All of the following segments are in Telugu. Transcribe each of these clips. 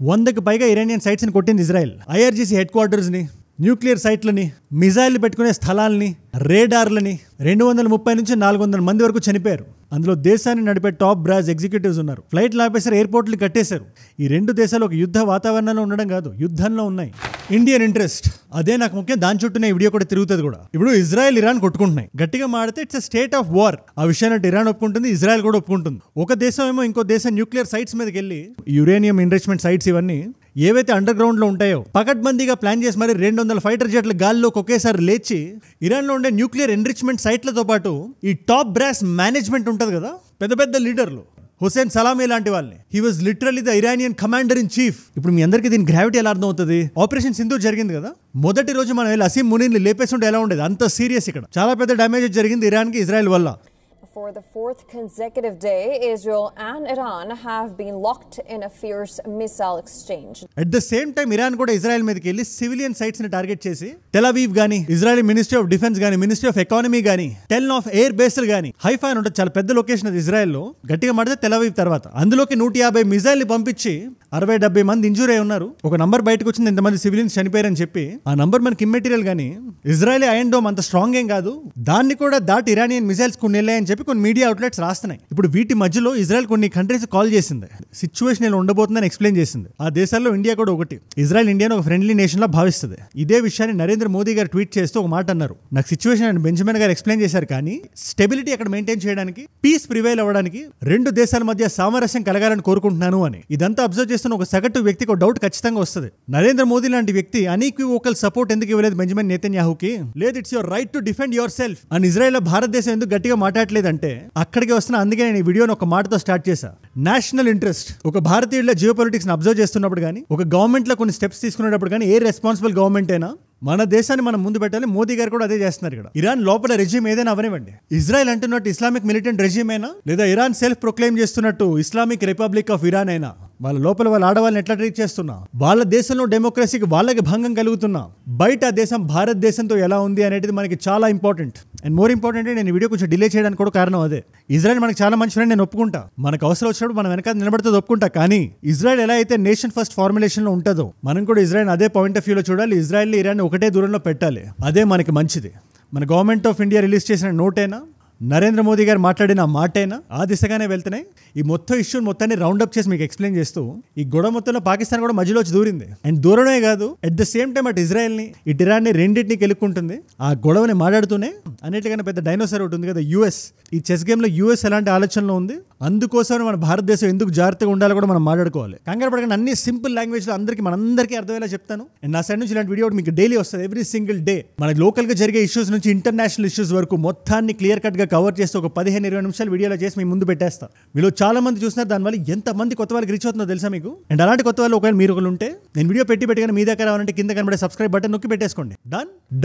100కి పైగా ఇరానియన్ సైట్స్ని కొట్టింది ఇజ్రాయెల్. ఐఆర్జీసీ హెడ్ క్వార్టర్స్ని, న్యూక్లియర్ సైట్లని, మిజైల్ని పెట్టుకునే స్థలాల్ని, రేడార్లని 230 నుంచి 400 మంది వరకు చనిపోయారు. అందులో దేశాన్ని నడిపే టాప్ బ్రాస్ ఎగ్జిక్యూటివ్స్ ఉన్నారు. ఫ్లైట్లు ఆపేశారు, ఎయిర్పోర్ట్లు కట్టేశారు. ఈ రెండు దేశాలు ఒక యుద్ధ వాతావరణంలో ఉండడం కాదు, యుద్ధంలో ఉన్నాయి. ఇండియన్ ఇంట్రెస్ట్ అదే నాకు ముఖ్యం. దాని చుట్టూనే ఈ వీడియో కూడా తిరుగుతుంది కూడా. ఇప్పుడు ఇజ్రాయెల్ ఇరాన్ కొట్టుకుంటున్నాయి. గట్టిగా మాడితే it's a state of war. ఆ విషయాన్ని ఇరాన్ ఒప్పుకుంటుంది, ఇజ్రాయెల్ కూడా ఒప్పుకుంటుంది. ఒక దేశం ఏమో ఇంకో దేశం న్యూక్లియర్ సైట్స్ మీదకి వెళ్ళి యురేనియం ఎన్రిచ్మెంట్ సైట్స్ ఇవన్నీ ఏవైతే అండర్ గ్రౌండ్ లో ఉంటాయో పకడ్బందీగా ప్లాన్ చేసి మరి 200 ఫైటర్ జెట్లు గాల్లోకి ఒకేసారి లేచి ఇరాన్ లో ఉండే న్యూక్లియర్ ఎన్రిచ్మెంట్ సైట్లతో పాటు ఈ టాప్ బ్రాస్ మేనేజ్మెంట్ ఉంటుంది కదా, పెద్ద పెద్ద లీడర్లు, హుసేన్ సలామీ లాంటి వాళ్ళని, he was literally the Iranian commander in chief. ఇప్పుడు మీ అందరికీ దీని గ్రావిటీ ఎలా అర్థం అవుతుంది? ఆపరేషన్ సింధూర్ జరిగింది కదా, మొదటి రోజు మనం వెళ్ళి అసీం మునీర్ని లేపేస్తుంటే ఎలా ఉండేది? అంత సీరియస్. ఇక్కడ చాలా పెద్ద డ్యామేజ్ జరిగింది ఇరాన్కి ఇజ్రాయెల్ వల్ల. For the fourth consecutive day, Israel and Iran have been locked in a fierce missile exchange. At the same time, Iran కూడా ఇజ్రాయెల్ మీదకి వెళ్ళి సివిలియన్ సైట్స్ ని టార్గెట్ చేసి టెల్ అవీవ్ గానీ, ఇజ్రాయెల్ మినిస్ట్రీ ఆఫ్ డిఫెన్స్ గానీ, మినిస్ట్రీ ఆఫ్ ఎకానమీ గానీ, టెల్ ఆఫ్ ఎయిర్ బేస్లు గానీ, హైఫా అని ఉంటుంది, చాలా పెద్ద లొకేషన్ అది ఇజ్రాయెల్లో. గట్టిగా మాడితే టెల్ అవీవ్ తర్వాత అందులోకి 150 మిజైల్ ని పంపించి 60-70 మంది ఇంజూరీ అయి ఉన్నారు. ఒక నంబర్ బయటకు వచ్చింది, ఇంతమంది సివిలియన్స్ చనిపోయారని చెప్పి. ఆ నంబర్ మనకి ఇమ్మెటీరియల్ గానీ, ఇజ్రాయెల్ ఐరన్ డోమ్ అంత స్ట్రాంగ్ ఏం కాదు, దాన్ని కూడా దాటి ఇరానియన్ మిజైల్స్ కొన్ని వెళ్ళాయని చెప్పి కొన్ని మీడియా అవుట్లెట్స్ రాస్తున్నాయి. ఇప్పుడు వీటి మధ్యలో ఇజ్రాయెల్ కొన్ని కంట్రీస్ కాల్ చేసింది, సిచ్యువేషన్ ఇలా ఉండబోతుందని ఎక్స్ప్లెయిన్ చేసింది. ఆ దేశాల్లో ఇండియా కూడా ఒకటి. ఇజ్రాయెల్ ఇండియాను ఒక ఫ్రెండ్లీ నేషన్ లా భావిస్తుంది. ఇదే విషయాన్ని నరేంద్ర మోదీ గారు ట్వీట్ చేస్తూ ఒక మాట అన్నారు. నాకు సిచ్యువేషన్ అని బెంజమిన్ గారు ఎక్స్ప్లెయిన్ చేశారు, కానీ స్టెబిలిటీ అక్కడ మెయింటైన్ చేయడానికి, పీస్ ప్రివైల్ అవ్వడానికి, రెండు దేశాల మధ్య సామరస్యం కలగాలని కోరుకుంటున్నాను అని. ఇదంతా అబ్జర్వ్ చేస్తున్న ఒక సగటు వ్యక్తికి ఒక డౌట్ ఖచ్చితంగా వస్తుంది. నరేంద్ర మోదీ లాంటి వ్యక్తి అన్ఈక్వివోకల్ సపోర్ట్ ఎందుకు ఇవ్వలేదు బెంజమిన్ నెతన్యాహుకి? లేదు, it's your right to defend your self అని ఇజ్రాయెల్ భారతదేశం ఎందుకు గట్టిగా మాట్లాడలేదంటే అక్కడికి వస్తున్న. అందుకే నేను ఈ వీడియోని ఒక మాటతో స్టార్ట్ చేశా. National interest. ఒక భారతీయుల జియో పొలిటిక్స్ ని అబ్జర్వ్ చేస్తున్నప్పుడు కానీ, ఒక గవర్నమెంట్ లో కొన్ని స్టెప్స్ తీసుకునేటప్పుడు కానీ, ఏ రెస్పాన్సిబుల్ గవర్నమెంట్ అయినా మన దేశాన్ని మనం ముందు పెట్టాలి. మోదీ గారు కూడా అదే చేస్తున్నారు. ఇక్కడ ఇరాన్ లోపల రెజ్యూమ్ ఏదైనా అవనివ్వండి, ఇజ్రాయెల్ అంటున్నట్టు ఇస్లామిక్ మిలిటెంట్ రెజ్యూమ్ అయినా, లేదా ఇరాన్ సెల్ఫ్ ప్రొక్లెయిమ్ చేస్తున్నట్టు ఇస్లామిక్ రిపబ్లిక్ ఆఫ్ ఇరాన్ అయినా, వాళ్ళ లోపల వాళ్ళ ఆడవాళ్ళని ఎట్లా ట్రీట్ చేస్తున్నా, వాళ్ళ దేశంలో డెమోక్రసీకి వాళ్ళకి భంగం కలుగుతున్నా, బయట ఆ దేశం భారతదేశంతో ఎలా ఉంది అనేది మనకి చాలా ఇంపార్టెంట్. అండ్ మోర్ ఇంపార్టెంట్, నేను ఈ వీడియో కొంచెం డిలే చేయడానికి కూడా కారణం అదే. ఇజ్రాయెల్ మనకి చాలా మంచి ఫ్రెండ్, నేను ఒప్పుకుంటా. మనకు అవసరం వచ్చినప్పుడు మనం వెనకాల నిలబడుతుంది ఒప్పుకుంటా. కానీ ఇజ్రాయెల్ ఎలా అయితే నేషన్ ఫస్ట్ ఫార్ములేషన్ లో ఉంటుందో, మనం కూడా ఇజ్రాయెల్ అదే పాయింట్ ఆఫ్ వ్యూలో చూడాలి. ఇజ్రాయెల్ ఇరాన్ ఒకటే దూరంలో పెట్టాలి. అదే మనకి మంచిది. మన గవర్నమెంట్ ఆఫ్ ఇండియా రిలీజ్ చేసిన నోటైనా, నరేంద్ర మోదీ గారు మాట్లాడిన మాటైనా ఆ దిశగానే వెళ్తున్నాయి. ఈ మొత్తం ఇష్యూ మొత్తాన్ని రౌండప్ చేసి మీకు ఎక్స్ప్లెయిన్ చేస్తూ, ఈ గొడవ మొత్తంలో పాకిస్తాన్ కూడా మధ్యలో వచ్చి దూరింది. అండ్ దూరమే కాదు, అట్ ద సేమ్ టైం అటు ఇజ్రాయెల్ని, ఇటు ఇరాన్ని రెండింటిని గెలుక్కుంటుంది. ఆ గొడవని మాట్లాడుతూనే అన్నిటికన్నా పెద్ద డైనోసార్ ఒకటి ఉంది కదా, యూఎస్. ఈ చెస్ గేమ్లో యూఎస్ ఎలాంటి ఆలోచనలో ఉంది, అందుకోసం మన భారతదేశం ఎందుకు జాగ్రత్తగా ఉండాలో కూడా మనం మాట్లాడుకోవాలి. కంగారు పడకుండా అన్ని సింపుల్ లాంగ్వేజ్లో మనందరికీ అర్థమయ్యేలా చెప్తాను. అండ్ నా సైడ్ నుంచి ఇలాంటి వీడియో మీకు డైలీ వస్తుంది, ఎవ్రీ సింగిల్ డే. మనకి లోకల్గా జరిగే ఇష్యూస్ నుంచి ఇంటర్నేషనల్ ఇష్యూస్ వరకు మొత్తాన్ని క్లియర్ కట్గా కవర్ చేస్తూ ఒక 15-20 నిమిషాలు వీడియోలో చేసి మీ ముందు పెట్టేస్తా. మీలో చాలా మంది చూస్తున్నారు, దానివల్ల ఎంతమంది కొత్త వాళ్ళకి రీచ్ అవుతుందో తెలుసా మీకు? అండ్ అలాంటి కొత్త వాళ్ళు ఒకవేళ మీరు ఒకరు ఉంటే, నేను వీడియో పెట్టగానే మీ దగ్గర రావాలంటే కింద కనబడే సబ్స్క్రైబ్ బటన్ నొక్కి పెట్టేసుకోండి.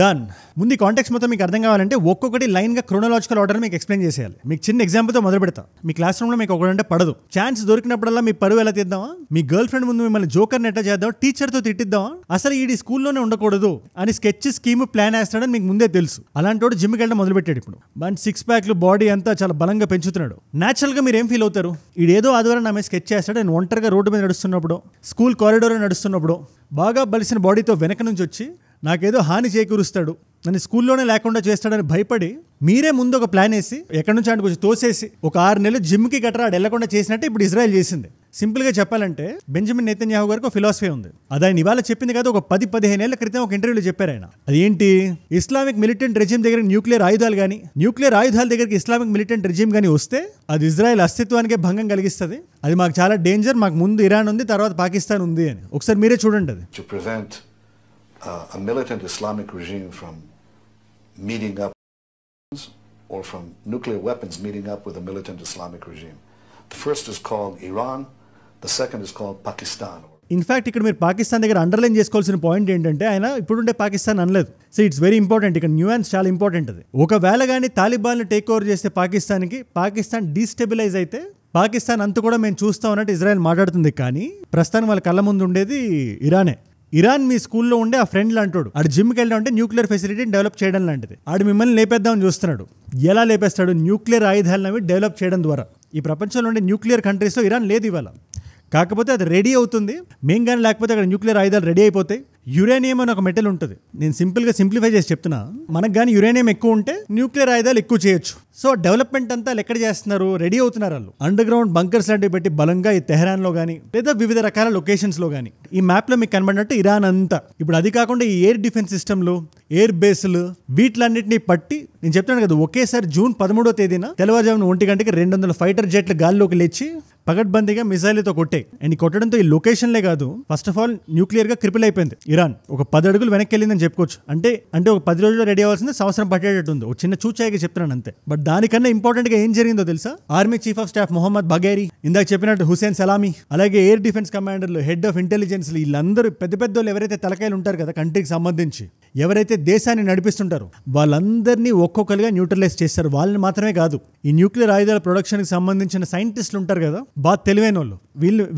డన్. ముందు కాంటాక్ట్స్ మొత్తం మీకు అర్థం కావాలంటే ఒక్కొక్కటి లైన్ గా క్రోనాలజికల్ ఆర్డర్ మీకు ఎక్స్ప్లెయిన్ చేసేయాలి. మీకు చిన్న ఎగ్జాంపుల్ తో మొదలు పెడతా. మీ క్లాస్ రూమ్ లో మీకు ఒకటంటే పడదు. ఛాన్స్ దొరికినప్పుడల్లా మీ పరువు ఎలా తీద్దామా, మీ గర్ల్ ఫ్రెండ్ ముందు మిమ్మల్ని జోకర్ నెట్టా చేద్దాం, టీచర్ తో తిట్టిద్దామా, అసలు ఈ స్కూల్లోనే ఉండకూడదు అని స్కెచ్ స్కీమ్ ప్లాన్ వేస్తాడని మీకు ముందే తెలుసు. అలాంటి వాడు జిమ్కి వెళ్ళడం మొదలు పెట్టాడు. ఇప్పుడు మన 6 ప్యాక్లు బాడీ అంతా చాలా బలంగా పెంచుతున్నాడు. న్యాచురల్ గా మీరు ఏం ఫీల్ అవుతారు? ఈడేదో ఆదివారం నా మీద స్కెచ్ చేస్తాడు, నేను ఒంటరిగా రోడ్డు మీద నడుస్తున్నప్పుడు, స్కూల్ కారిడోర్ నడుస్తున్నప్పుడు బాగా బలిసిన బాడీతో వెనక నుంచి వచ్చి నాకేదో హాని చేకూరుస్తాడు, నన్ను స్కూల్లోనే లేకుండా చేస్తాడని భయపడి మీరే ముందు ఒక ప్లాన్ వేసి ఎక్కడి నుంచి అంటే కొంచెం తోసేసి ఒక 6 నెలలు జిమ్కి గట్రా వెళ్లకుండా చేసినట్టే ఇప్పుడు ఇజ్రాయెల్ చేసింది. సింపుల్గా చెప్పాలంటే బెంజమిన్ నెతన్యాహు గారికి ఒక ఫిలాసఫీ ఉంది. అది ఆయన ఇవాళ చెప్పింది కాదు, ఒక 10-15 ఏళ్ల క్రితం ఒక ఇంటర్వ్యూలో చెప్పారు ఆయన. అదేంటి? ఇస్లామిక్ మిలిటెంట్ రెజిమ్ దగ్గర న్యూక్లియర్ ఆయుధాల దగ్గరికి ఇస్లామిక్ మిలిటెంట్ రెజిమ్ కానీ వస్తే అది ఇజ్రాయెల్ అస్తిత్వానికే భంగం కలిగిస్తుంది. అది మాకు చాలా డేంజర్, మాకు ముందు ఇరాన్ ఉంది, తర్వాత పాకిస్తాన్ ఉంది అని. ఒకసారి మీరే చూడండి. అది a militant Islamic regime from meeting up or from nuclear weapons meeting up with a militant Islamic regime. The first is called Iran, the second is called Pakistan. In fact ఇక్కడ మీరు పాకిస్తాన్ దగ్గర అండర్లైన్ చేసుకోవాల్సిన పాయింట్ ఏంటంటే, ఆయన ఇప్పుడుండే పాకిస్తాన్ అనలేదు. So it's very important. ఇక్కడ న్యూయాన్స్ చాలా ఇంపార్టెంట్. అది ఒకవేళ కానీ తాలిబాన్లు టేక్ ఓవర్ చేస్తే పాకిస్తాన్ డీస్టెబిలైజ్ అయితే పాకిస్తాన్ అంతా కూడా మేము చూస్తాం అన్నట్టు ఇజ్రాయెల్ మాట్లాడుతుంది. కానీ ప్రస్తుతానికి వాళ్ళ కళ్ళ ముందు ఉండేది ఇరానే. ఇరాన్ మీ స్కూల్లో ఉండే ఆ ఫ్రెండ్ లాంటాడు. ఆడు జిమ్కి వెళ్ళడం అంటే న్యూక్లియర్ ఫెసిలిటీని డెవలప్ చేయడం లాంటిది. ఆడు మిమ్మల్ని లేపేద్దామని చూస్తున్నాడు. ఎలా లేపేస్తాడు? న్యూక్లియర్ ఆయుధాలను డెవలప్ చేయడం ద్వారా. ఈ ప్రపంచంలో ఉండే న్యూక్లియర్ కంట్రీస్లో ఇరాన్ లేదు ఇవాళ. కాకపోతే అది రెడీ అవుతుంది. మేము కానీ లేకపోతే అక్కడ న్యూక్లియర్ ఆయుధాలు రెడీ అయిపోతాయి. యురేనియం అని ఒక మెటల్ ఉంటుంది. నేను సింపుల్గా సింప్లిఫై చేసి చెప్తున్నా. మనకు కానీ యురేనియం ఎక్కువ ఉంటే న్యూక్లియర్ ఆయుధాలు ఎక్కువ చేయొచ్చు. సో డెవలప్మెంట్ అంతా ఎక్కడ చేస్తున్నారు, రెడీ అవుతున్నారు వాళ్ళు. అండర్ గ్రౌండ్ బంకర్స్ లాంటివి పెట్టి బలంగా ఈ తెహరాన్లో కానీ లేదా వివిధ రకాల లొకేషన్స్లో కానీ. ఈ మ్యాప్లో మీకు కనబడినట్టు ఇరాన్ అంతా. ఇప్పుడు అది కాకుండా ఈ ఎయిర్ డిఫెన్స్ సిస్టమ్లు, ఎయిర్ బేస్లు, వీటిలన్నింటినీ పట్టి నేను చెప్తాను కదా, ఒకేసారి జూన్ 13వ తేదీన తెల్లవారుజామున 1 గంటకి 200 ఫైటర్ జెట్లు గాల్లోకి లేచి పగడ్బందీగా మిసైల్తో కొట్టాయి. అండ్ ఈ కొట్టడంతో ఈ లొకేషన్లే కాదు, ఫస్ట్ ఆఫ్ ఆల్ న్యూక్లియర్గా క్రిపిల్ అయిపోయింది ఇరాన్. ఒక 10 అడుగులు వెనక్కి వెళ్ళిందని చెప్పుకోవచ్చు. అంటే ఒక 10 రోజుల్లో రెడీ అవ్వాల్సింది సంవత్సరం పట్టేటట్టు ఉంది. ఒక చిన్న చూచాయిగా చెప్తున్నాను అంతే. బట్ దానికన్నా ఇంపార్టెంట్గా ఏం జరిగిందో తెలుసా? Army chief of staff Mohammad Bagheri, ఇందాక చెప్పినట్టు హుసేన్ సలామీ, అలాగే ఎయిర్ డిఫెన్స్ కమాండర్లు, హెడ్ ఆఫ్ ఇంటెలిజెన్స్, వీళ్ళందరూ పెద్ద పెద్ద వాళ్ళు ఎవరైతే తలకాయలు ఉంటారు కదా కంట్రీకి సంబంధించి, ఎవరైతే దేశాన్ని నడిపిస్తుంటారో వాళ్ళందరినీ ఒక్కొక్కరుగా న్యూట్రలైజ్ చేస్తారు. వాళ్ళని మాత్రమే కాదు, ఈ న్యూక్లియర్ ఆయుధాల ప్రొడక్షన్కి సంబంధించిన సైంటిస్టులు ఉంటారు కదా, బాగా తెలివైన వాళ్ళు,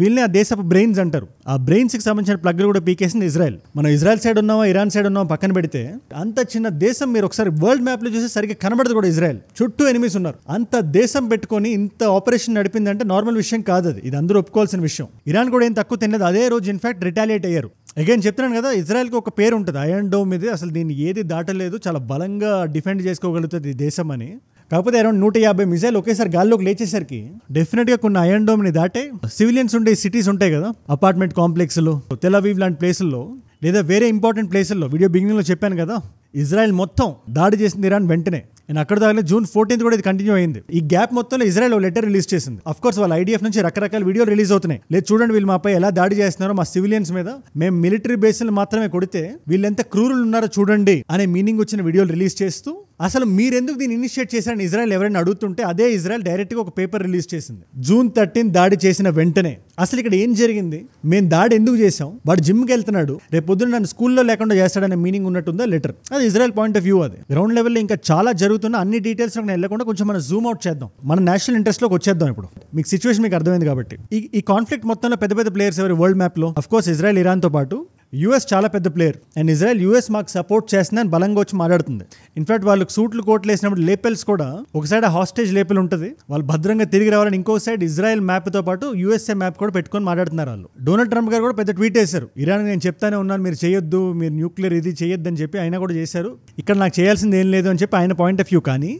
వీళ్ళని ఆ దేశపు బ్రెయిన్స్ అంటారు. ఆ బ్రెయిన్స్ కి సంబంధించిన ప్లగ్లు కూడా పీకేసింది ఇజ్రాయెల్. మనం ఇజ్రాయెల్ సైడ్ ఉన్నామా ఇరాన్ సైడ్ ఉన్నామా పక్కన పెడితే, అంత చిన్న దేశం మీరు ఒకసారి వరల్డ్ మ్యాప్ లో చూసి సరిగ్గా కనబడదు కూడా. ఇజ్రాయెల్ చుట్టూ ఎనిమిస్ ఉన్నారు. అంత దేశం పెట్టుకొని ఇంత ఆపరేషన్ నడిపిందంటే నార్మల్ విషయం కాదు అది. ఇది అందరూ ఒప్పుకోవాల్సిన విషయం. ఇరాన్ కూడా ఏం తక్కువ తినలేదు. అదే రోజు ఇన్ఫాక్ట్ రిటాలియేట్ అయ్యారు. అగైన్ చెప్తున్నాను కదా, ఇజ్రాయెల్కి ఒక పేరు ఉంటుంది, ఐరన్ డోమ్ మీద. అసలు దీన్ని ఏది దాటలేదు, చాలా బలంగా డిఫెండ్ చేసుకోగలుగుతుంది ఈ దేశం అని. కాకపోతే అరౌండ్ 150 మిసైల్ ఒకేసారి గాల్లోకి లేచేసరికి డెఫినెట్గా కొన్ని ఐరన్ డోమ్ని దాటే సివిలియన్స్ ఉండే సిటీస్ ఉంటాయి కదా, అపార్ట్మెంట్ కాంప్లెక్స్లు, తెల్ అవీవ్ లాంటి ప్లేసుల్లో లేదా వేరే ఇంపార్టెంట్ ప్లేసుల్లో, వీడియో బిగినింగ్లో చెప్పాను కదా, ఇజ్రాయెల్ మొత్తం దాడి చేసింది ఇరాన్ వెంటనే. అండ్ అక్కడ దాకా జూన్ 14th కూడా ఇది కంటిన్యూ అయింది. ఈ గ్యాప్ మొత్తంలో ఇజ్రాయెల్ లెటర్ రిలీజ్ చేసింది. అఫ్ కోర్స్ వాళ్ళ ఐడిఎఫ్ నుంచి రకరకాల వీడియోలు రిలీజ్ అవుతున్నాయి. లేదు చూడండి వీళ్ళు మాపై ఎలా దాడి చేస్తున్నారో, మా సివిలియన్స్ మీద, మేము మిలిటరీ బేస్లు మాత్రమే కొడితే వీళ్ళు ఎంత క్రూరులు ఉన్నారో చూడండి అనే మీనింగ్ వచ్చిన వీడియోలు రిలీజ్ చేస్తూ, అసలు మీరెందుకు దీన్ని ఇనిషియేట్ చేశారని ఇజ్రాయెల్ ఎవరైనా అడుగుతుంటే అదే ఇజ్రాయెల్ డైరెక్ట్గా ఒక పేపర్ రిలీజ్ చేసింది. జూన్ 13 దాడి చేసిన వెంటనే అసలు ఇక్కడ ఏం జరిగింది, మేము దాడి ఎందుకు చేసాం, వాడు జిమ్కి వెళ్తున్నాడు, రేపు పొద్దున్న నన్ను స్కూల్లో లేకుండా చేస్తాడనే మీనింగ్ ఉన్నట్టుందా లెటర్. అది ఇజ్రాయెల్ పాయింట్ ఆఫ్ వ్యూ. అది గ్రౌండ్ లెవెల్లో ఇంకా చాలా జరుగుతున్న అన్ని డీటెయిల్స్ వెళ్ళకుండా కొంచెం మనం జూమ్ అవుట్ చేద్దాం, మన నేషనల్ ఇంట్రెస్ట్లోకి వచ్చేద్దాం. ఇప్పుడు మీకు సిచ్యువేషన్ మీకు అర్థమైంది కాబట్టి. ఈ కాన్ఫ్లిక్ట్ మొత్తంలో పెద్ద పెద్ద ప్లేయర్స్ ఎవరు వరల్డ్ మ్యాప్లో? అఫ్ కోర్స్ ఇజ్రాయెల్, ఇరాన్తో పాటు యూఎస్ చాలా పెద్ద ప్లేయర్. అండ్ ఇజ్రాయెల్ యూఎస్ మాకు సపోర్ట్ చేస్తుందని బలంగా వచ్చి మాట్లాడుతుంది. ఇన్ఫాక్ట్ వాళ్ళకి సూట్లు కోట్లు వేసినప్పుడు లేపెల్స్ కూడా, ఒక సైడ్ హాస్టేజ్ లేపెల్ ఉంటుంది, వాళ్ళు భద్రంగా తిరిగి రావాలని, ఇంకో సైడ్ ఇజ్రాయెల్ మ్యాప్తో పాటు యూఎస్ఏ మ్యాప్ కూడా పెట్టుకొని మాట్లాడుతున్నారు వాళ్ళు. డొనాల్డ్ ట్రంప్ గారు కూడా పెద్ద ట్వీట్ చేశారు, ఇరాన్ నేను చెప్తానే ఉన్నాను మీరు చేయొద్దు, మీరు న్యూక్లియర్ ఇది చేయొద్దని చెప్పి ఆయన కూడా చేశారు. ఇక్కడ నాకు చేయాల్సింది ఏం లేదు అని చెప్పి ఆయన పాయింట్ ఆఫ్ వ్యూ. కానీ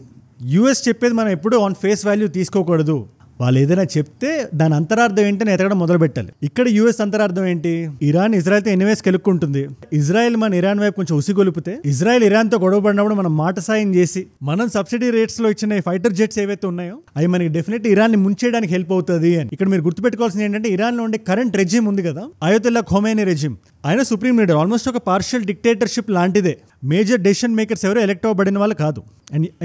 యూఎస్ చెప్పేది మనం ఎప్పుడూ ఆన్ ఫేస్ వాల్యూ తీసుకోకూడదు. వాళ్ళు ఏదైనా చెప్తే దాని అంతరార్థం ఏంటని ఎతకడం మొదలు పెట్టాలి. ఇక్కడ యూఎస్ అంతరార్థం ఏంటి, ఇరాన్ ఇజ్రాయెల్తో ఎన్నివేస్ కెలుక్కుంటుంది, ఇజ్రాయెల్ మన ఇరాన్ వైపు కొంచెం ఉసిగొలిపితే, ఇజ్రాయెల్ ఇరాన్తో గొడవ పడినప్పుడు మనం మాట సాయం చేసి మనం సబ్సిడీ రేట్స్ లో ఇచ్చిన ఫైటర్ జెట్స్ ఏవైతే ఉన్నాయో అవి మనకి డెఫినెట్ ఇరాన్ ని ముంచేయడానికి హెల్ప్ అవుతుంది అని. ఇక్కడ మీరు గుర్తుపెట్టుకోవాల్సింది ఏంటంటే, ఇరాన్ లో ఉండే కరెంట్ రెజిమ్ ఉంది కదా, అయోతుల్లా ఖొమైనీ రెజిమ్, ఆయన సుప్రీం లీడర్, ఆల్మోస్ట్ ఒక పార్షియల్ డిక్టేటర్షిప్ లాంటిదే. మేజర్ డెసిషన్ మేకర్స్ ఎవరో ఎలక్ట్ అవ్వబడిన వాళ్ళు కాదు.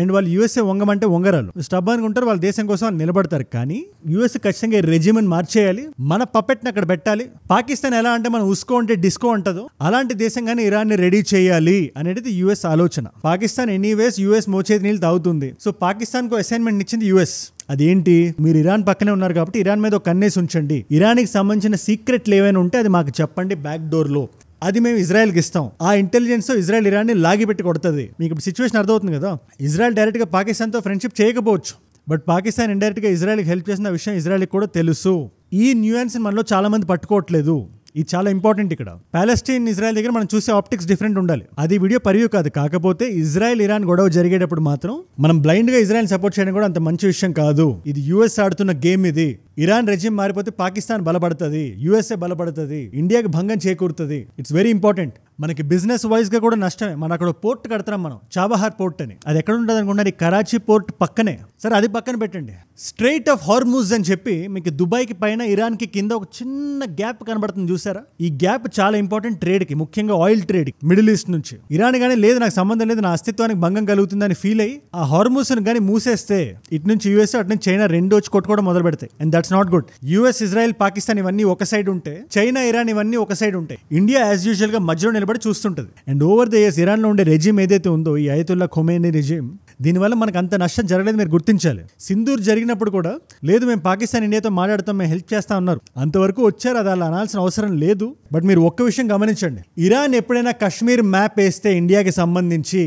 అండ్ వాళ్ళు యూఎస్ఏ వంగమంటే వంగరాలు, స్టబ్బాన్గా ఉంటారు, వాళ్ళ దేశం కోసం వాళ్ళు నిలబడతారు. కానీ యూఎస్ ఖచ్చితంగా రెజిమ్ని మార్చేయాలి, మన పపెట్ని అక్కడ పెట్టాలి. పాకిస్తాన్ ఎలా అంటే మనం ఉస్కో అంటే డిస్కో అంటదో అలాంటి దేశంగానే ఇరాన్ ని రెడీ చేయాలి అనేది యూఎస్ ఆలోచన. పాకిస్తాన్ ఎనీవేస్ యూఎస్ మోచేతి నీళ్ళు తాగుతుంది. సో పాకిస్తాన్ కు అసైన్మెంట్ ఇచ్చింది యూఎస్. అదేంటి, మీరు ఇరాన్ పక్కనే ఉన్నారు కాబట్టి ఇరాన్ మీద ఒక కన్నేసి ఉంచండి, ఇరాన్కి సంబంధించిన సీక్రెట్లు ఏవైనా ఉంటే అది మాకు చెప్పండి బ్యాక్ డోర్ లో, అది మేము ఇజ్రాయెల్కి ఇస్తాం. ఆ ఇంటెలిజెన్స్ ఇజ్రాయెల్ ఇరాన్ని లాగిపెట్టి కొడుతుంది. మీకు ఇప్పుడు సిచ్యువేషన్ అర్థమవుతుంది కదా. ఇజ్రాయెల్ డైరెక్ట్గా పాకిస్తాన్తో ఫ్రెండ్షిప్ చేయకపోవచ్చు, బట్ పాకిస్తాన్ ఇండైరెక్ట్గా ఇజ్రాయెల్కి హెల్ప్ చేసిన విషయం ఇజ్రాయెల్కి కూడా తెలుసు. ఈ న్యూయాన్స్ మనలో చాలా మంది పట్టుకోవట్లేదు. ఇది చాలా ఇంపార్టెంట్. ఇక్కడ పాలెస్టైన్ ఇజ్రాయెల్ దగ్గర మనం చూసే ఆప్టిక్స్ డిఫరెంట్ ఉండాలి. అది వీడియో పరివ్యూ కాదు. కాకపోతే ఇజ్రాయెల్ ఇరాన్ గొడవ జరిగేటప్పుడు మాత్రం మనం బ్లైండ్ గా ఇజ్రాయెల్ సపోర్ట్ చేయడం కూడా అంత మంచి విషయం కాదు. ఇది యూఎస్ ఆడుతున్న గేమ్. ఇది ఇరాన్ రెజిమ్ మారిపోతే పాకిస్తాన్ బలపడుతుంది, యూఎస్ఏ బలపడుతుంది, ఇండియాకి భంగం చేకూరుతుంది. It's very important. మనకి బిజినెస్ వైజ్ గా కూడా నష్టమే. మనం అక్కడ పోర్ట్ కడతాం, మనం చాబహార్ పోర్ట్ అని. అది ఎక్కడ ఉంటుంది అనుకుంటున్నారు? కరాచీ పోర్ట్ పక్కనే. సరే అది పక్కన పెట్టండి. స్ట్రైట్ ఆఫ్ హార్మూజ్ అని చెప్పి మీకు దుబాయ్కి పైన ఇరాన్ కి కింద ఒక చిన్న గ్యాప్ కనబడుతుంది చూసారా? ఈ గ్యాప్ చాలా ఇంపార్టెంట్ ట్రేడ్ కి, ముఖ్యంగా ఆయిల్ ట్రేడ్ కి. మిడిల్ ఈస్ట్ నుంచి ఇరాన్ గానీ లేదు నాకు సంబంధం లేదు, నా అస్తిత్వానికి భంగం కలుగుతుందని ఫీల్ అయ్యి ఆ హార్మూజ్ కానీ మూసేస్తే ఇటు నుంచి యూఎస్ అటు నుంచి చైనా రెండు వచ్చి కొట్టుకోవడం మొదలు పెడతాయి. And that's not good. US, Israel, Pakistan ఇవన్నీ ఒక సైడ్ ఉంటే, చైనా, ఇరాన్ ఇవన్నీ ఒక సైడ్ ఉంటాయి. ఇండియా యాజ్ యూజువల్ గా మధ్యలో నిలబడి చూస్తుంటది. And over the years Iran లో ఉండే రెజిమ్ ఏదైతే ఉందో, ఈ అయతుల్లా ఖొమైనీ రెజిమ్, దీనివల్ల మనకు అంత నష్టం జరగలేదు. మీరు గుర్తించాలి. సింధూర్ జరిగినప్పుడు కూడా లేదు మేము పాకిస్తాన్ ఇండియాతో మాట్లాడతాం, మేము హెల్ప్ చేస్తా ఉన్నారు, అంతవరకు వచ్చారు. అది అలా అనాల్సిన అవసరం లేదు. బట్ మీరు ఒక్క విషయం గమనించండి, ఇరాన్ ఎప్పుడైనా కశ్మీర్ మ్యాప్ వేస్తే ఇండియాకి సంబంధించి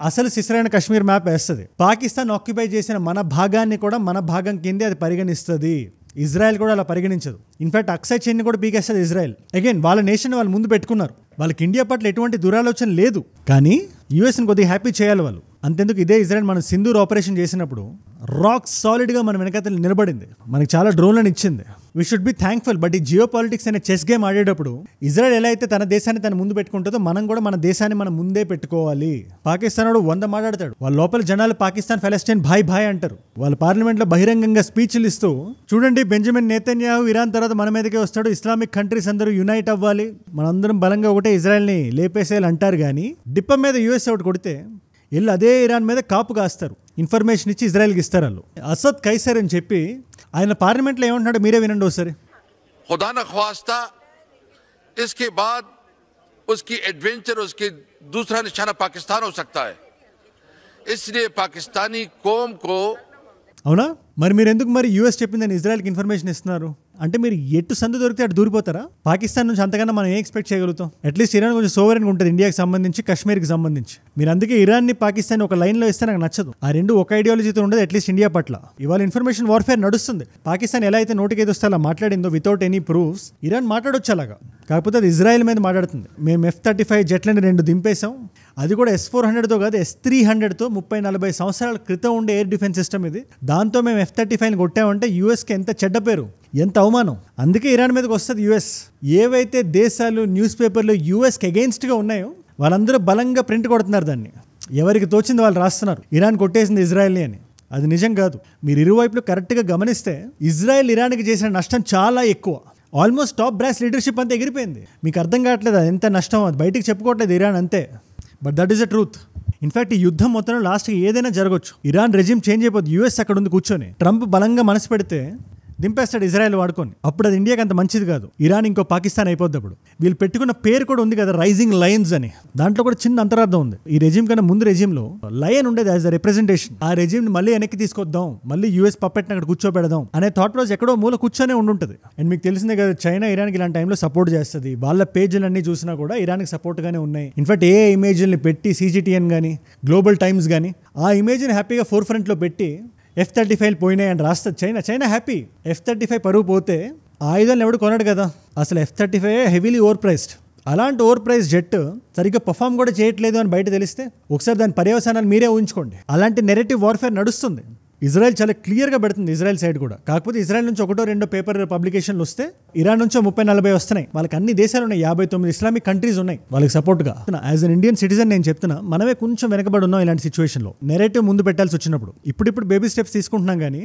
అసలు సిసరైన కశ్మీర్ మ్యాప్ వేస్తుంది. పాకిస్తాన్ ఆక్యుపై చేసిన మన భాగాన్ని కూడా మన భాగం కిందే అది పరిగణిస్తుంది. ఇజ్రాయెల్ కూడా అలా పరిగణించదు. ఇన్ఫాక్ట్ అక్సై చైన్ కూడా పీకేస్తుంది ఇజ్రాయెల్. అగైన్ వాళ్ళ నేషన్ వాళ్ళు ముందు పెట్టుకున్నారు, వాళ్ళకి ఇండియా పట్ల ఎటువంటి దురాలోచన లేదు, కానీ యూఎస్ని కొద్దిగా హ్యాపీ చేయాలి వాళ్ళు. అంతెందుకు ఇదే ఇజ్రాయెల్ మనం సింధూర్ ఆపరేషన్ చేసినప్పుడు రాక్ సాలిడ్గా మన వెనకాతలు నిలబడింది, మనకి చాలా డ్రోన్లను ఇచ్చింది. We should be thankful. But ఈ జియో పాలిటిక్స్ అనే చెస్ గేమ్ ఆడేటప్పుడు ఇజ్రాయెల్ ఎలా అయితే తన దేశాన్ని తన ముందు పెట్టుకుంటుందో మనం కూడా మన దేశాన్ని మనం ముందే పెట్టుకోవాలి. పాకిస్తాన్ వాడు 100 మాట్లాడతాడు, వాళ్ళ లోపల జనాలు పాకిస్తాన్ ఫెలస్టైన్ భాయ్ భాయ్ అంటారు. వాళ్ళ పార్లమెంట్లో బహిరంగంగా స్పీచ్లు ఇస్తూ చూడండి బెంజమిన్ నెతన్యాహు ఇరాన్ తర్వాత మన మీదకే వస్తాడు, ఇస్లామిక్ కంట్రీస్ అందరూ యునైట్ అవ్వాలి, మనందరం బలంగా ఒకటే ఇజ్రాయెల్ని లేపేసేయాలి అంటారు. కానీ డిప్ప మీద యూఎస్ ఒకటి కొడితే వీళ్ళు అదే ఇరాన్ మీద కాపు కాస్తారు, ఇన్ఫర్మేషన్ ఇచ్చి ఇజ్రాయెల్కి ఇస్తారు వాళ్ళు. అసద్ కైసర్ అని చెప్పి ఆయన పార్లమెంట్లో ఏమంటున్నాడు మీరే వినండి ఒకసారి. खुदा न ख्वास्ता इसके बाद उसकी एडवेंचर उसकी दूसरा निशाना पाकिस्तान हो सकता है, इसलिए पाकिस्तानी कौम को. అవునా, మరి మీరు ఎందుకు మరి యూఎస్ చెప్పిందని ఇజ్రాయెల్కి ఇన్ఫర్మేషన్ ఇస్తున్నారు? అంటే మీరు ఎటు సందు దొరికితే అటు దూరిపోతారా? పాకిస్తాన్ నుంచి అంతకన్నా మనం ఏం ఎక్స్పెక్ట్ చేయగలుగుతాం? అట్లీస్ట్ ఇరాన్ కొంచెం సోవరెన్గా ఉంటుంది ఇండియాకి సంబంధించి, కాశ్మీర్కి సంబంధించి. మీరు అందుకే ఇరాన్ని పాకిస్తాన్ ఒక లైన్లో ఇస్తే నాకు నచ్చదు. ఆ రెండు ఒక ఐడియాలజీతో ఉండదు అట్లీస్ట్ ఇండియా పట్ల. ఇవాళ ఇన్ఫర్మేషన్ వార్ఫేర్ నడుస్తుంది. పాకిస్తాన్ ఎలా అయితే నోటికి ఏదొస్తే అలా మాట్లాడిందో వితౌట్ ఎనీ ప్రూఫ్స్, ఇరాన్ మాట్లాడొచ్చు అలాగా. కాకపోతే అది ఇజ్రాయెల్ మీద మాట్లాడుతుంది. మేము F-35 జెట్లని 2 దింపేశాం, అది కూడా S-400తో కాదు S-300తో. 30-40 సంవత్సరాల క్రితం ఉండే ఎయిర్ డిఫెన్స్ సిస్టమ్ ఇది. దాంతో మేము F-35ని కొట్టామంటే యూఎస్కి ఎంత చెడ్డ పేరు, ఎంత అవమానం. అందుకే ఇరాన్ మీదకి వస్తుంది యూఎస్. ఏవైతే దేశాలు న్యూస్ పేపర్లు యూఎస్కి అగెయిన్స్ట్గా ఉన్నాయో వాళ్ళందరూ బలంగా ప్రింట్ కొడుతున్నారు దాన్ని. ఎవరికి తోచింది వాళ్ళు రాస్తున్నారు ఇరాన్ కొట్టేసింది ఇజ్రాయెల్ని అని. అది నిజం కాదు. మీరు ఇరువైపులు కరెక్ట్గా గమనిస్తే ఇజ్రాయెల్ ఇరాన్కి చేసిన నష్టం చాలా ఎక్కువ. ఆల్మోస్ట్ టాప్ బ్రాస్ లీడర్షిప్ అంతా ఎగిరిపోయింది. మీకు అర్థం కావట్లేదు అది ఎంత నష్టం, అది బయటికి చెప్పుకోవట్లేదు ఇరాన్ అంతే. But that is the truth. In fact ఈ యుద్ధం మొత్తంలో లాస్ట్కి ఏదైనా జరగవచ్చు. ఇరాన్ రెజిమ్ చేంజ్ అయిపోతుంది, యూఎస్ అక్కడ ఉంది కూర్చొని. ట్రంప్ బలంగా మనసు పెడితే దింపేస్తాడు ఇజ్రాయెల్ వాడుకొని. అప్పుడు అది ఇండియాకి అంత మంచిది కాదు. ఇరాన్ ఇంకో పాకిస్తాన్ అయిపోద్ది. అప్పుడు వీళ్ళు పెట్టుకున్న పేరు కూడా ఉంది కదా, రైజింగ్ లయన్స్ అని. దాంట్లో కూడా చిన్న అంతరార్థం ఉంది. ఈ రెజిమ్ కన్నా ముందు రెజిమ్లో లయన్ ఉండేది యాజ్ అ రిప్రజెంటేషన్. ఆ రెజిమ్ని మళ్ళీ వెనక్కి తీసుకొద్దాం, మళ్ళీ యూఎస్ పప్పెట్ని అక్కడ కూర్చోబెడదాం అనే థాట్ ప్రాసెస్ ఎక్కడో మూల కూర్చొనే ఉండుంటుంది. అండ్ మీకు తెలిసిందే కదా, చైనా ఇరాన్కి ఇలాంటి టైంలో సపోర్ట్ చేస్తుంది. వాళ్ళ పేజీలన్నీ చూసినా కూడా ఇరాన్కి సపోర్ట్గానే ఉన్నాయి. ఇన్ఫాక్ట్ ఏ ఇమేజ్ని పెట్టి CGTN కానీ గ్లోబల్ టైమ్స్ కానీ ఆ ఇమేజ్ని హ్యాపీగా ఫోర్ ఫ్రంట్లో పెట్టి F-35 పోయినాయి అని రాస్తుంది చైనా హ్యాపీ. F-35 పరువు పోతే ఆ ఆయుధాలను ఎవడు కొనడు కదా. అసలు F-35 హెవీలీ ఓవర్ ప్రైస్డ్. అలాంటి ఓవర్ ప్రైస్ జెట్ సరిగ్గా పర్ఫామ్ కూడా చేయట్లేదు అని బయట తెలిస్తే ఒకసారి దాని పర్యవసానాలు మీరే ఊహించుకోండి. అలాంటి నెరేటివ్ వార్ఫేర్ నడుస్తుంది. ఇజ్రాయెల్ చాలా క్లియర్గా పెడుతుంది, ఇజ్రాయెల్ సైడ్ కూడా. కాకపోతే ఇజ్రాయెల్ నుంచి 1-2 పేపర్ పబ్లికేషన్లు వస్తే ఇరాన్ నుంచో 30-40 వస్తున్నాయి. వాళ్ళకి అన్ని దేశాలు ఉన్నాయి, 59 ఇస్లామిక్ కంట్రీస్ ఉన్నాయి వాళ్ళకి సపోర్ట్గా. యాజ్ అన్ ఇండియన్ సిటిజన్ నేను చెప్తున్నా, మనమే కొంచెం వెనకబడి ఉన్నాం ఇలాంటి సిచ్యువేషన్లో. నెరేటివ్ ముందు పెట్టాల్సి వచ్చినప్పుడు. ఇప్పుడు బేబీ స్టెప్స్ తీసుకుంటున్నాం. కానీ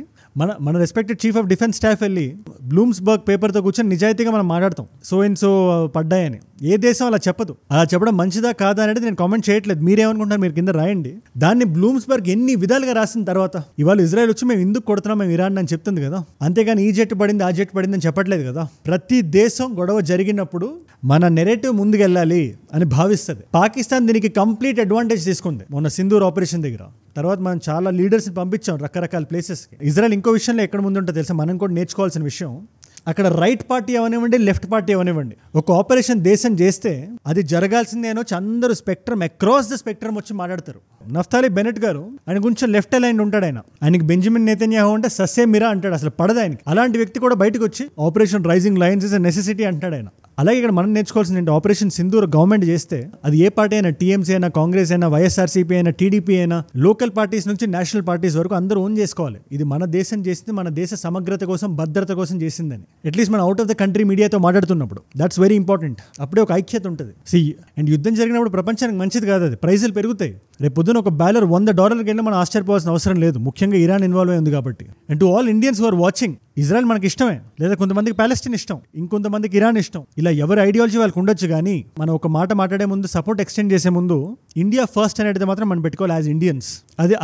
మన respected chief of defence staff వెళ్ళి బ్లూమ్స్బర్గ్ పేపర్తో కూర్చొని నిజాయితీగా మనం మాట్లాడతాం సో అండ్ సో పడ్డాయని. ఏ దేశం అలా చెప్పదు. అలా చెప్పడం మంచిదా కాదా అనేది నేను కామెంట్ చేయట్లేదు, మీరేమనుకుంటారు మీరు కింద రాయండి. దాన్ని బ్లూమ్స్బర్గ్ ఎన్ని విధాలుగా రాసిన తర్వాత ఇవాళ ఇజ్రాయెల్ వచ్చి మేము ఎందుకు కొడుతున్నాం మేము ఇరాన్ అని చెప్తుంది కదా. అంతేగాని ఈ జెట్ పడింది ఆ జెట్ పడింది అని చెప్పట్లేదు కదా. ప్రతి దేశం గొడవ జరిగినప్పుడు మన నెరేటివ్ ముందుకెళ్ళాలి అని భావిస్తుంది. పాకిస్తాన్ దీనికి కంప్లీట్ అడ్వాంటేజ్ తీసుకుంది మొన్న సింధూర్ ఆపరేషన్ దగ్గర. తర్వాత మనం చాలా లీడర్స్ని పంపించాం రకరకాల ప్లేసెస్కి. ఇజ్రాయెల్ ఇంకో విషయంలో ఎక్కడ ముందు ఉంటుందో తెలుసా, మనం కూడా నేర్చుకోవాల్సిన విషయం. అక్కడ రైట్ పార్టీ అవనివ్వండి, లెఫ్ట్ పార్టీ అవనివ్వండి, ఒక ఆపరేషన్ దేశం చేస్తే అది జరగాల్సిందే అనొచ్చి అందరూ స్పెక్ట్రమ్ అక్రాస్ ద స్పెక్ట్రమ్ వచ్చి మాట్లాడతారు. నఫ్తాలి బెనెట్ గారు ఆయన కొంచెం లెఫ్ట్ అలైన్ ఉంటాడు. ఆయనకి బెంజమిన్ నెతన్యాహు అంటే సస్సే మిరా అంటాడు, అసలు పడదు ఆయనకి. అలాంటి వ్యక్తి కూడా బయటకు వచ్చి operation rising lions is a necessity అంటాడు ఆయన. అలాగే ఇక్కడ మనం నేర్చుకోవాల్సింది ఆపరేషన్ సింధూర్ గవర్నమెంట్ చేస్తే అది ఏ పార్టీ అయినా, టీఎంసీ అయినా, కాంగ్రెస్ అయినా, వైఎస్ఆర్సీపీ అయినా, టీడీపీ అయినా, లోకల్ పార్టీస్ నుంచి నేషనల్ పార్టీస్ వరకు అందరూ ఓన్ చేసుకోవాలి. ఇది మన దేశం చేసింది, మన దేశ సమగ్రత కోసం, భద్రత కోసం చేసిందని. అట్లీస్ట్ మనం అవుట్ ఆఫ్ ద కంట్రీ మీడియాతో మాట్లాడుతున్నప్పుడు దట్స్ వెరీ ఇంపార్టెంట్. అప్పుడే ఒక ఐక్యత ఉంటుంది. అండ్ యుద్ధం జరిగినప్పుడు ప్రపంచానికి మంచిది కాదు, అది ప్రైజులు పెరుగుతాయి. రేపు పొద్దున ఒక బ్యాలర్ $100 వెళ్ళి మనం ఆశ్చర్యపోవాల్సిన అవసరం లేదు, ముఖ్యంగా ఇరాన్ ఇన్వాల్వ్ అయి ఉంది కాబట్టి. And to all Indians who are watching, Israel మనకి ఇష్టమే, లేదా కొంతమందికి ప్యాలెస్టైన్ ఇష్టం, ఇంకొంతమందికి ఇరాన్ ఇష్టం. ఇలా ఎవరి ఐడియాలజీ వాళ్ళకి ఉండొచ్చు. కానీ మనం ఒక మాట మాట్లాడే ముందు, సపోర్ట్ ఎక్స్టెండ్ చేసే ముందు ఇండియా ఫస్ట్ అనేది మాత్రం మనం పెట్టుకోవాలి యాజ్ ఇండియన్స్.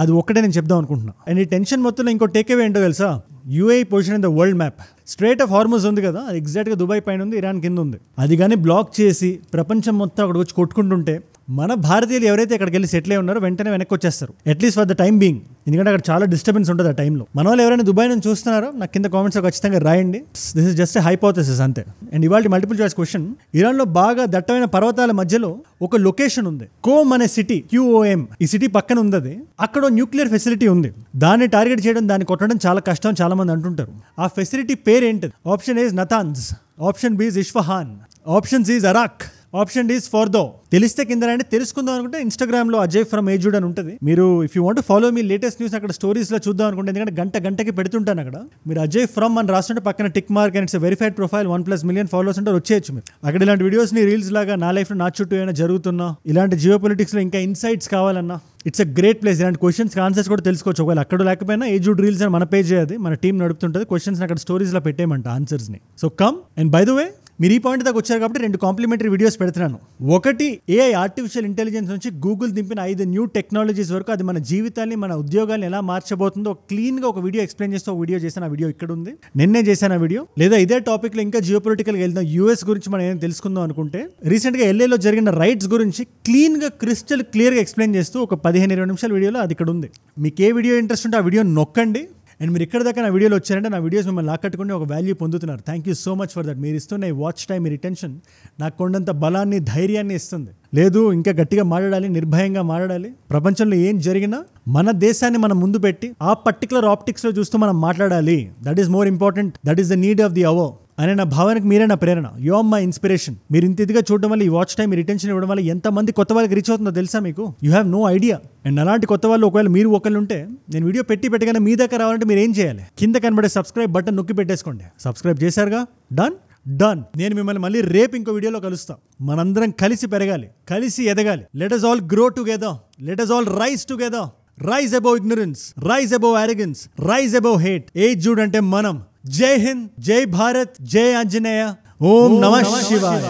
అది ఒక్కటే నేను చెప్దాం అనుకుంటున్నా. అండ్ ఈ టెన్షన్ మొత్తంలో ఇంకో టేక్ అవే ఏంటో తెలుసా, UAE position in the world map. Straight of Hormuz ఉంది కదా, అది ఎగ్జాక్ట్గా దుబాయ్ పైన ఉంది, ఇరాన్ కింద ఉంది. అది కానీ బ్లాక్ చేసి ప్రపంచం మొత్తం అక్కడ వచ్చి కొట్టుకుంటుంటే మన భారతీయులు ఎవరైతే అక్కడికి వెళ్ళి సెటిల్ అయి ఉన్నారో వెంటనే వెనక్కి వచ్చేస్తారు, at least for the time being. ఎందుకంటే అక్కడ చాలా డిస్టర్బెన్స్ ఉంటుంది ఆ టైంలో. మన వాళ్ళు ఎవరైనా దుబాయ్ నుంచి చూస్తున్నారో నాకు కింద కామెంట్స్ ఖచ్చితంగా రాయండి. This is just a hypothesis అంతే. అండ్ ఇవాళ మల్టిపుల్ చాయిస్ క్వశ్చన్, ఇరాన్లో బాగా దట్టమైన పర్వతాల మధ్యలో ఒక లొకేషన్ ఉంది, కోమ్ అనే సిటీ, QOM. ఈ సిటీ పక్కన ఉంది. అక్కడ న్యూక్లియర్ ఫెసిలిటీ ఉంది. దాన్ని టార్గెట్ చేయడం, దాన్ని కొట్టడం చాలా కష్టం, చాలా చాలా మంది అంటుంటారు. ఆ ఫెసిలిటీ పేరేంటిది? Option A Natanz, option B Isfahan, option C Arak, option D Fordow. తెలిస్తే కింద రండి. తెలుసుకుందాం అనుకుంటే ఇన్స్టాగ్రామ్ లో అజయ్ ఫ్రమ్ ఏజుడ్ అని ఉంటుంది. మీరు if you want follow me latest news అక్కడ స్టోరీస్ లో చూద్దాం అనుకుంటే, ఎందుకంటే గంటకి పెడుతుంటాను అక్కడ. మీరు అజయ్ ఫ్రమ్ అని రాస్తుంటే పక్కన tick mark and it's verified profile 1+ million followers అంటే వచ్చేయచ్చు మీరు. అక్కడ ఇలాంటి వీడియోస్ ని రీల్స్ లాగా నా లైఫ్ లో నా చుట్టూ ఏమైనా జరుగుతున్నా, ఇలాంటి జియో పొలిటిక్స్ లో ఇంకా ఇన్సైట్స్ కావాలన్నా ఇట్స్ అ గ్రేట్ ప్లేస్. ఇలాంటి క్వశ్చన్స్ ఆన్సర్స్ కూడా తెలుసుకోవచ్చు. ఒకవేళ అక్కడ లేకపోయినా ఏజుడ్ రీల్స్ అని మన పేజ్ అది, మన టీం నడుపుతుంటుంది. క్వశ్చన్స్ అక్కడ స్టోరీస్ లో పెట్టేయమంట ఆన్సర్స్ ని. So come and by the way, మీరు ఈ పాయింట్ దాకా వచ్చారు కాబట్టి 2 కాంప్లిమెంటరీ వీడియోస్ పెడుతున్నాను. ఒకటి ఏఐ ఆర్టిఫిషియల్ ఇంటెలిజెన్స్ నుంచి గూగుల్ దింపిన 5 న్యూ టెక్నాలజీస్ వరకు, అది మన జీవితాన్ని మన ఉద్యోగాన్ని ఎలా మార్చబోతుందో క్లీన్ గా ఒక వీడియో ఎక్స్ప్లెయిన్ చేస్తూ ఒక వీడియో చేశాను. ఆ వీడియో ఇక్కడ ఉంది, నిన్నే చేశాను ఆ వీడియో. లేదా ఇదే టాపిక్ లో ఇంకా జియో పొలిటికల్ గా వెళ్దాం, యూఎస్ గురించి మనం ఏం తెలుసుకుందాం అనుకుంటే, రీసెంట్ గా LA లో జరిగిన రైట్స్ గురించి క్లీన్ గా క్రిస్టల్ క్లియర్ గా ఎక్స్ప్లెయిన్ చేస్తూ ఒక 15-20 నిమిషాల వీడియోలో అది ఇక్కడ ఉంది. మీకు ఏ వీడియో ఇంట్రెస్ట్ ఉంటే ఆ వీడియో నొక్కండి. అండ్ మీరు ఇక్కడ దాకా నా వీడియోలో వచ్చారంటే నా వీడియోస్ మిమ్మల్ని లాక్కట్టుకుని ఒక వాల్యూ పొందుతున్నారు. Thank you so much for that. మీరు ఇస్తున్న ఈ వాచ్ టైం, మీ రిటెన్షన్ నాకు కొండంత బలాన్ని, ధైర్యాన్ని ఇస్తుంది. లేదు ఇంకా గట్టిగా మాట్లాడాలి, నిర్భయంగా మాట్లాడాలి. ప్రపంచంలో ఏం జరిగినా మన దేశాన్ని మనం ముందు పెట్టి ఆ పర్టికులర్ ఆప్టిక్స్ లో చూస్తూ మనం మాట్లాడాలి. That is more important, that is the need of the hour అనే నా భావనకు మీరే నా ప్రేరణ. You are my inspiration. మీరు ఇంత ఇదిగా చూడడం వల్ల, ఈ వాచ్ టైం రిటెన్షన్ ఇవ్వడం వల్ల ఎంతమంది కొత్త వాళ్ళకి రీచ్ అవుతుందో తెలుసా మీకు? You have no idea. And అలాంటి కొత్త వాళ్ళు ఒకవేళ మీరు ఒకళ్ళు ఉంటే, నేను వీడియో పెట్టగానే మీ దగ్గర రావాలంటే మీరు ఏం చేయాలి? కింద కనబడే సబ్స్క్రైబ్ బటన్ నొక్కి పెట్టేసుకోండి. సబ్స్క్రైబ్ చేశారుగా? డన్. నేను మిమ్మల్ని మళ్ళీ రేపు ఇంకో వీడియోలో కలుస్తాం. మనందరం కలిసి పెరగాలి, కలిసి ఎదగాలి. Let us all grow together. Let us all rise together. Rise above ignorance, rise above arrogance, rise above hate. ఏజుడ్ అంటే మనం. జై హింద్, జై భారత్, జై ఆంజనేయ, ఓం నమః శివాయ.